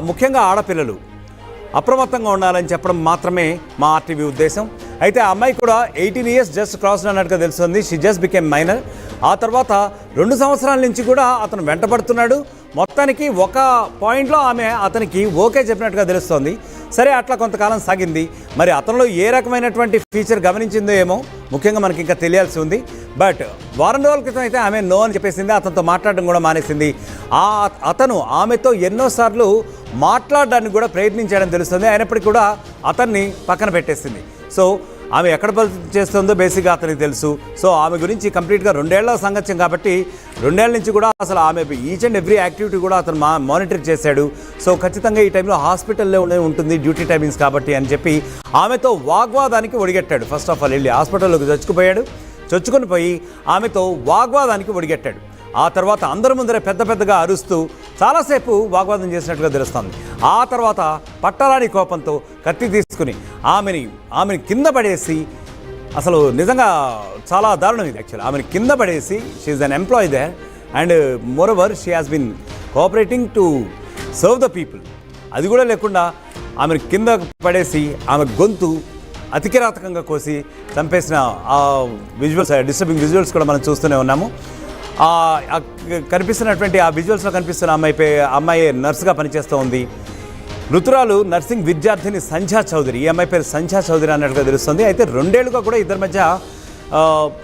ముఖ్యంగా ఆడపిల్లలు అప్రమత్తంగా ఉండాలని చెప్పడం మాత్రమే మా ఆర్టీవీ ఉద్దేశం. అయితే ఆ అమ్మాయి కూడా 18 years జస్ట్ క్రాస్ అన్నట్టుగా తెలుస్తుంది. She just became minor. ఆ తర్వాత 2 సంవత్సరాల నుంచి కూడా అతను వెంటబడుతున్నాడు. మొత్తానికి ఒక పాయింట్లో ఆమె అతనికి ఓకే చెప్పినట్టుగా తెలుస్తోంది. సరే, అట్లా కొంతకాలం సాగింది. మరి అతనిలో ఏ రకమైనటువంటి ఫీచర్ గమనించిందో ఏమో ముఖ్యంగా మనకి ఇంకా తెలియాల్సి ఉంది. బట్ వారం రోజుల క్రితం అయితే ఆమె నో అని చెప్పేసింది. అతనితో మాట్లాడడం కూడా మానేసింది. అతను ఆమెతో ఎన్నోసార్లు మాట్లాడడానికి కూడా ప్రయత్నించాడని తెలుస్తుంది. అయినప్పటికీ కూడా అతన్ని పక్కన పెట్టేసింది. సో ఆమె ఎక్కడ చేస్తుందో బేసిక్గా అతనికి తెలుసు. సో ఆమె గురించి కంప్లీట్గా 2 ఏళ్ల సంగత్యం కాబట్టి 2 ఏళ్ల నుంచి కూడా అసలు ఆమె ఈచ్ అండ్ ఎవ్రీ యాక్టివిటీ కూడా అతను మానిటర్ చేశాడు. సో ఖచ్చితంగా ఈ టైంలో హాస్పిటల్లో ఉంటుంది, డ్యూటీ టైమింగ్స్ కాబట్టి అని చెప్పి ఆమెతో వాగ్వాదానికి ఒడిగట్టాడు. ఫస్ట్ ఆఫ్ ఆల్ వెళ్ళి హాస్పిటల్లోకి చొచ్చుకొని పోయి ఆమెతో వాగ్వాదానికి ఒడిగట్టాడు. ఆ తర్వాత అందరి ముందరే పెద్దగా అరుస్తూ చాలాసేపు వాగ్వాదం చేసినట్టుగా తెలుస్తుంది. ఆ తర్వాత పట్టరాని కోపంతో కత్తి తీసుకుని ఆమెని కింద పడేసి, అసలు నిజంగా చాలా దారుణం ఇది. యాక్చువల్లీ ఆమెను కింద పడేసి, she is an employee there and more over she has been cooperating to serve the people. అది కూడా లేకుండా ఆమెను కింద పడేసి ఆమె గొంతు అతికిరాతకంగా కోసి చంపేసిన ఆ విజువల్స్, డిస్టర్బింగ్ కూడా మనం చూస్తూనే ఉన్నాము. కనిపిస్తున్నటువంటి ఆ విజువల్స్లో కనిపిస్తున్న అమ్మాయి నర్సుగా పనిచేస్తూ ఉంది. మృతురాలు నర్సింగ్ విద్యార్థిని సంధ్యా చౌదరి. ఈ అమ్మాయి పేరు సంధ్యా చౌదరి అన్నట్టుగా తెలుస్తుంది. అయితే 2 ఏళ్లుగా కూడా ఇద్దరి మధ్య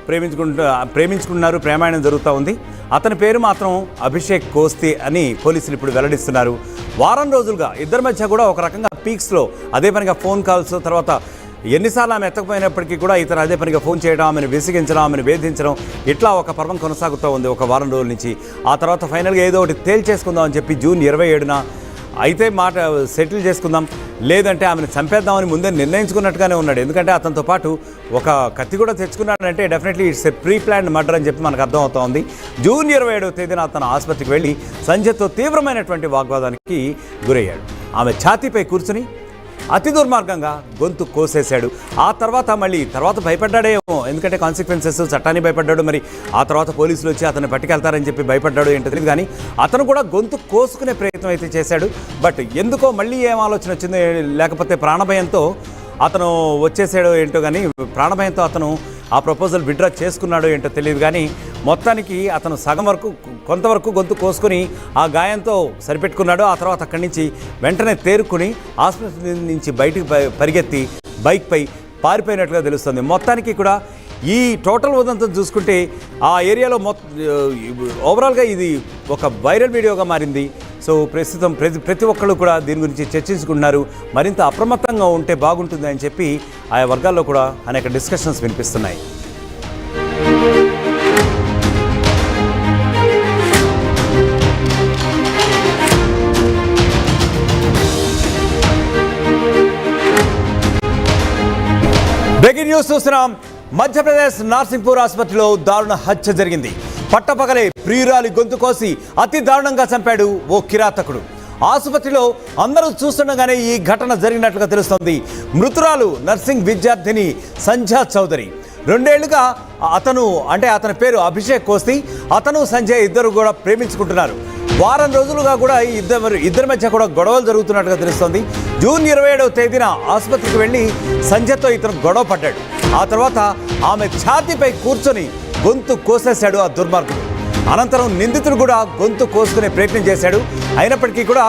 ప్రేమించుకుంటున్నారు, ప్రేమాయణం జరుగుతూ ఉంది. అతని పేరు మాత్రం అభిషేక్ కోస్తి అని పోలీసులు ఇప్పుడు వెల్లడిస్తున్నారు. వారం రోజులుగా ఇద్దరి మధ్య కూడా ఒక రకంగా పీక్స్లో అదే పనిగా ఫోన్ కాల్స్, తర్వాత ఎన్నిసార్లు ఆమె ఎత్తకపోయినప్పటికీ కూడా ఇతను అదే పనిగా ఫోన్ చేయడం, ఆమెను విసిగించడం, ఆమెను వేధించడం, ఇట్లా ఒక పర్వం కొనసాగుతూ ఉంది ఒక వారం రోజుల నుంచి. ఆ తర్వాత ఫైనల్గా ఏదో ఒకటి తేల్చేసుకుందాం అని చెప్పి జూన్ 27న అయితే సెటిల్ చేసుకుందాం, లేదంటే ఆమెను చంపేద్దామని ముందే నిర్ణయించుకున్నట్టుగానే ఉన్నాడు. ఎందుకంటే అతనితో పాటు ఒక కత్తి కూడా తెచ్చుకున్నాడంటే definitely it's a pre planned murder అని చెప్పి మనకు అర్థమవుతోంది. జూన్ 27వ తేదీన అతను ఆసుపత్రికి వెళ్ళి సంధ్యతో తీవ్రమైనటువంటి వాగ్వాదానికి గురయ్యాడు. ఆమె ఛాతీపై కూర్చుని అతి దుర్మార్గంగా గొంతు కోసేశాడు. ఆ తర్వాత భయపడ్డాడేమో, ఎందుకంటే కాన్సిక్వెన్సెస్, చట్టాన్ని భయపడ్డాడు. మరి ఆ తర్వాత పోలీసులు వచ్చి అతన్ని పట్టుకెళ్తారని చెప్పి భయపడ్డాడు ఏంటో తెలియదు. కానీ అతను కూడా గొంతు కోసుకునే ప్రయత్నం అయితే చేశాడు. బట్ ఎందుకో మళ్ళీ ఏం ఆలోచన వచ్చిందో, లేకపోతే ప్రాణభయంతో అతను వచ్చేసాడో ఏంటో, కానీ ప్రాణభయంతో అతను ఆ ప్రపోజల్ విత్డ్రా చేసుకున్నాడో ఏంటో తెలియదు. కానీ మొత్తానికి అతను సగం వరకు, కొంతవరకు గొంతు కోసుకొని ఆ గాయంతో సరిపెట్టుకున్నాడు. ఆ తర్వాత అక్కడి నుంచి వెంటనే తేరుకుని ఆసుపత్రి నుంచి బయటికి పరిగెత్తి బైక్పై పారిపోయినట్లుగా తెలుస్తుంది. మొత్తానికి కూడా ఈ టోటల్ ఉదంతం చూసుకుంటే ఆ ఏరియాలో ఓవరాల్గా ఇది ఒక వైరల్ వీడియోగా మారింది. సో ప్రస్తుతం ప్రతి ఒక్కళ్ళు కూడా దీని గురించి చర్చించుకుంటున్నారు. మరింత అప్రమత్తంగా ఉంటే బాగుంటుంది అని చెప్పి ఆయా వర్గాల్లో కూడా అనేక డిస్కషన్స్ వినిపిస్తున్నాయి. బ్రేకింగ్ న్యూస్ చూస్తున్నాం. మధ్యప్రదేశ్ నార్సింగ్పూర్ ఆసుపత్రిలో దారుణ హత్య జరిగింది. పట్టపగలే ప్రియురాలి గొంతు కోసి అతి దారుణంగా చంపాడు ఓ కిరాతకుడు. ఆసుపత్రిలో అందరూ చూస్తుండగానే ఈ ఘటన జరిగినట్లుగా తెలుస్తోంది. మృతురాలు నర్సింగ్ విద్యార్థిని సంధ్యా చౌదరి. 2 ఏళ్లుగా అతని పేరు అభిషేక్ కోస్తి. అతను సంజయ్ ఇద్దరు కూడా ప్రేమించుకుంటున్నారు. వారం రోజులుగా కూడా ఇద్దరి మధ్య కూడా గొడవలు జరుగుతున్నట్టుగా తెలుస్తోంది. జూన్ 27వ తేదీన ఆసుపత్రికి వెళ్ళి సంజయ్తో ఇతను గొడవ పడ్డాడు. ఆ తర్వాత ఆమె ఛాతీపై కూర్చొని గొంతు కోసేశాడు ఆ దుర్మార్గుడు. అనంతరం నిందితుడు కూడా గొంతు కోసుకునే ప్రయత్నం చేశాడు. అయినప్పటికీ కూడా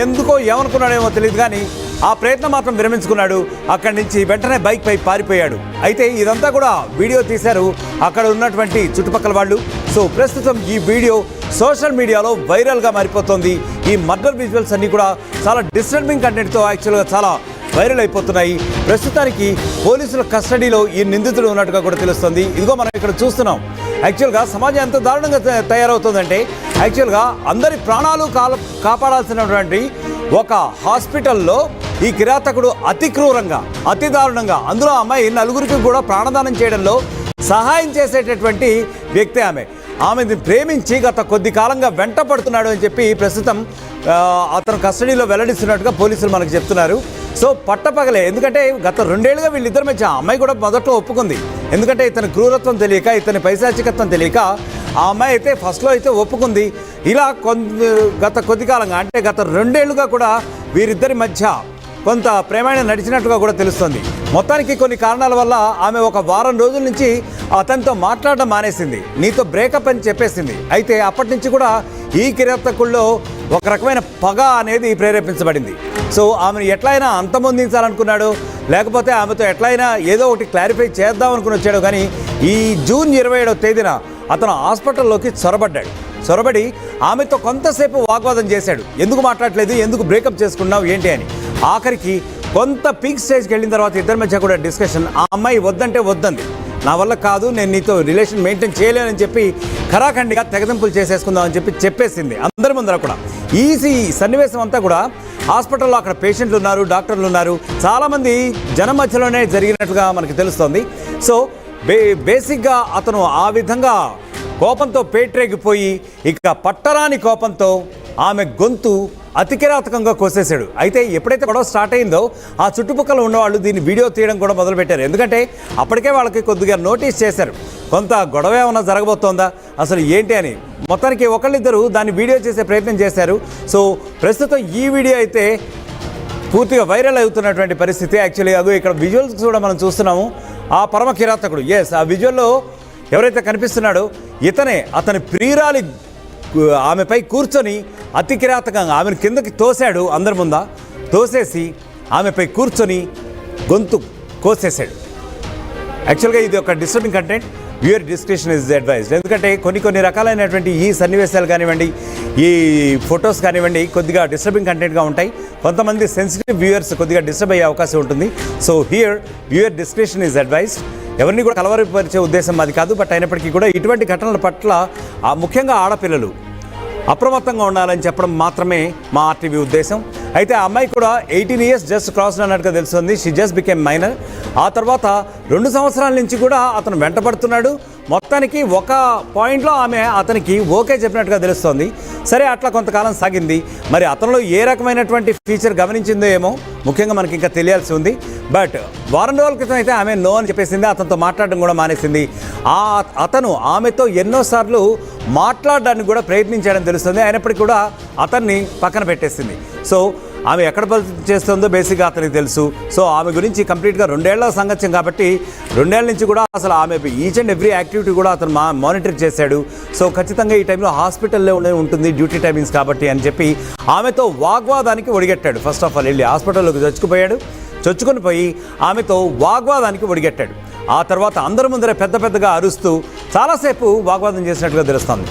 ఎందుకో ఏమనుకున్నాడేమో తెలియదు, కానీ ఆ ప్రయత్నం మాత్రం విరమించుకున్నాడు. అక్కడి నుంచి వెంటనే బైక్పై పారిపోయాడు. అయితే ఇదంతా కూడా వీడియో తీశారు అక్కడ ఉన్నటువంటి చుట్టుపక్కల వాళ్ళు. సో ప్రస్తుతం ఈ వీడియో సోషల్ మీడియాలో వైరల్గా మారిపోతుంది. ఈ మర్డర్ విజువల్స్ అన్నీ కూడా చాలా డిస్టర్బింగ్ కంటెంట్తో యాక్చువల్గా చాలా వైరల్ అయిపోతున్నాయి. ప్రస్తుతానికి పోలీసుల కస్టడీలో ఈ నిందితుడు ఉన్నట్టుగా కూడా తెలుస్తుంది. ఇదిగో మనం ఇక్కడ చూస్తున్నాం. యాక్చువల్గా సమాజం ఎంత దారుణంగా తయారవుతుందంటే, యాక్చువల్గా అందరి ప్రాణాలు కాపాడాల్సినటువంటి ఒక హాస్పిటల్లో ఈ కిరాతకుడు అతి క్రూరంగా, అతి దారుణంగా, అందులో అమ్మాయి 4గురికి కూడా ప్రాణదానం చేయడంలో సహాయం చేసేటటువంటి వ్యక్తి ఆమెని ప్రేమించి గత కొద్ది కాలంగా వెంట పడుతున్నాడు అని చెప్పి ప్రస్తుతం అతను కస్టడీలో వెల్లడిస్తున్నట్టుగా పోలీసులు మనకు చెప్తున్నారు. సో పట్టపగలే, ఎందుకంటే గత 2 ఏళ్లుగా వీళ్ళిద్దరి మధ్య అమ్మాయి కూడా మొదట్లో ఒప్పుకుంది. ఎందుకంటే ఇతని క్రూరత్వం తెలియక, ఇతని పైశాచికత్వం తెలియక ఆ అమ్మాయి అయితే ఫస్ట్లో అయితే ఒప్పుకుంది. ఇలా గత కొద్ది కాలంగా అంటే గత 2 ఏళ్లుగా కూడా వీరిద్దరి మధ్య కొంత ప్రేమాయణం నడిచినట్టుగా కూడా తెలుస్తుంది. మొత్తానికి కొన్ని కారణాల వల్ల ఆమె ఒక వారం రోజుల నుంచి అతనితో మాట్లాడడం మానేసింది. నీతో బ్రేకప్ అని చెప్పేసింది. అయితే అప్పటి నుంచి కూడా ఈ కిరాతకుల్లో ఒక రకమైన పగ అనేది ప్రేరేపించబడింది. సో ఆమెను ఎట్లయినా అంతమొందించాలనుకున్నాడు, లేకపోతే ఆమెతో ఎట్లయినా ఏదో ఒకటి క్లారిఫై చేద్దాం అనుకుని వచ్చాడు. కానీ ఈ జూన్ 27వ తేదీన అతను హాస్పిటల్లోకి చొరబడి ఆమెతో కొంతసేపు వాగ్వాదం చేశాడు. ఎందుకు మాట్లాడలేదు, ఎందుకు బ్రేకప్ చేసుకున్నావు ఏంటి అని. ఆఖరికి కొంత పీక్ స్టేజ్కి వెళ్ళిన తర్వాత ఇద్దరి మధ్య కూడా డిస్కషన్. ఆ అమ్మాయి వద్దంటే వద్దంది. నా వల్ల కాదు, నేను నీతో రిలేషన్ మెయింటైన్ చేయలేనని చెప్పి ఖరాఖండిగా తెగదింపులు చేసేసుకుందామని చెప్పేసింది అందరి ముందర కూడా. ఈ సన్నివేశం అంతా కూడా హాస్పిటల్లో అక్కడ పేషెంట్లు ఉన్నారు, డాక్టర్లు ఉన్నారు, చాలామంది జనం మధ్యలోనే జరిగినట్టుగా మనకి తెలుస్తోంది. సో బేసిక్గా అతను ఆ విధంగా కోపంతో పేట్రేగిపోయి ఇక పట్టరాని కోపంతో ఆమె గొంతు అతి కిరాతకంగా కోసేశాడు. అయితే ఎప్పుడైతే గొడవ స్టార్ట్ అయిందో ఆ చుట్టుపక్కల ఉన్నవాళ్ళు దీన్ని వీడియో తీయడం కూడా మొదలుపెట్టారు. ఎందుకంటే అప్పటికే వాళ్ళకి కొద్దిగా నోటీస్ చేశారు, కొంత గొడవ ఏమైనా జరగబోతోందా అసలు ఏంటి అని. మొత్తానికి ఒకళ్ళిద్దరు దాన్ని వీడియో చేసే ప్రయత్నం చేశారు. సో ప్రస్తుతం ఈ వీడియో అయితే పూర్తిగా వైరల్ అవుతున్నటువంటి పరిస్థితి. యాక్చువల్లీ అదో ఇక్కడ విజువల్స్ కూడా మనం చూస్తున్నాము. ఆ పరమ కిరాతకుడు, ఆ విజువల్లో ఎవరైతే కనిపిస్తున్నాడో ఇతనే అతని ప్రియురాలి ఆమెపై కూర్చొని అతి కిరాతకంగా ఆమెను కిందకి తోశాడు. అందరి ముందా తోసేసి ఆమెపై కూర్చొని గొంతు కోసేశాడు. యాక్చువల్గా ఇది ఒక disturbing content. Viewer description is advised. ఎందుకంటే కొన్ని రకాలైనటువంటి ఈ సన్నివేశాలు కానివ్వండి, ఈ ఫొటోస్ కానివ్వండి కొద్దిగా డిస్టర్బింగ్ కంటెంట్గా ఉంటాయి. కొంతమంది సెన్సిటివ్ వ్యూయర్స్ కొద్దిగా డిస్టర్బ్ అయ్యే అవకాశం ఉంటుంది. So here viewer description is advised. ఎవరిని కూడా కలవరపరిచే ఉద్దేశం అది కాదు. బట్ అయినప్పటికీ కూడా ఇటువంటి ఘటనల పట్ల ముఖ్యంగా ఆడపిల్లలు అప్రమత్తంగా ఉండాలని చెప్పడం మాత్రమే మా ఆర్టీవీ ఉద్దేశం. అయితే ఆ అమ్మాయి కూడా 18 years జస్ట్ క్రాస్ అన్నట్టుగా తెలుస్తుంది. She just became minor. ఆ తర్వాత 2 సంవత్సరాల నుంచి కూడా అతను వెంటబడుతున్నాడు. మొత్తానికి ఒక పాయింట్లో ఆమె అతనికి ఓకే చెప్పినట్టుగా తెలుస్తోంది. సరే అట్లా కొంతకాలం సాగింది. మరి అతనిలో ఏ రకమైనటువంటి ఫీచర్ గమనించిందో ఏమో ముఖ్యంగా మనకి ఇంకా తెలియాల్సి ఉంది. బట్ వారం రోజుల క్రితం అయితే ఆమె నో అని చెప్పేసింది. అతనితో మాట్లాడడం కూడా మానేసింది. అతను ఆమెతో ఎన్నోసార్లు మాట్లాడడానికి కూడా ప్రయత్నించాడని తెలుస్తుంది. అయినప్పటికీ కూడా అతన్ని పక్కన పెట్టేసింది. సో ఆమె ఎక్కడ చేస్తుందో బేసిక్గా అతనికి తెలుసు. సో ఆమె గురించి కంప్లీట్గా 2 ఏళ్ల సంగత్యం కాబట్టి 2 ఏళ్ల నుంచి కూడా అసలు ఆమె ఈచ్ అండ్ ఎవ్రీ యాక్టివిటీ కూడా అతను మానిటర్ చేశాడు. సో ఖచ్చితంగా ఈ టైంలో హాస్పిటల్లో ఉంటుంది, డ్యూటీ టైమింగ్స్ కాబట్టి అని చెప్పి ఆమెతో వాగ్వాదానికి ఒడిగట్టాడు. ఫస్ట్ ఆఫ్ ఆల్ వెళ్ళి హాస్పిటల్లోకి చొచ్చుకొని పోయి ఆమెతో వాగ్వాదానికి ఒడిగట్టాడు. ఆ తర్వాత అందరి ముందరే పెద్దగా అరుస్తూ చాలాసేపు వాగ్వాదం చేసినట్టుగా తెలుస్తుంది.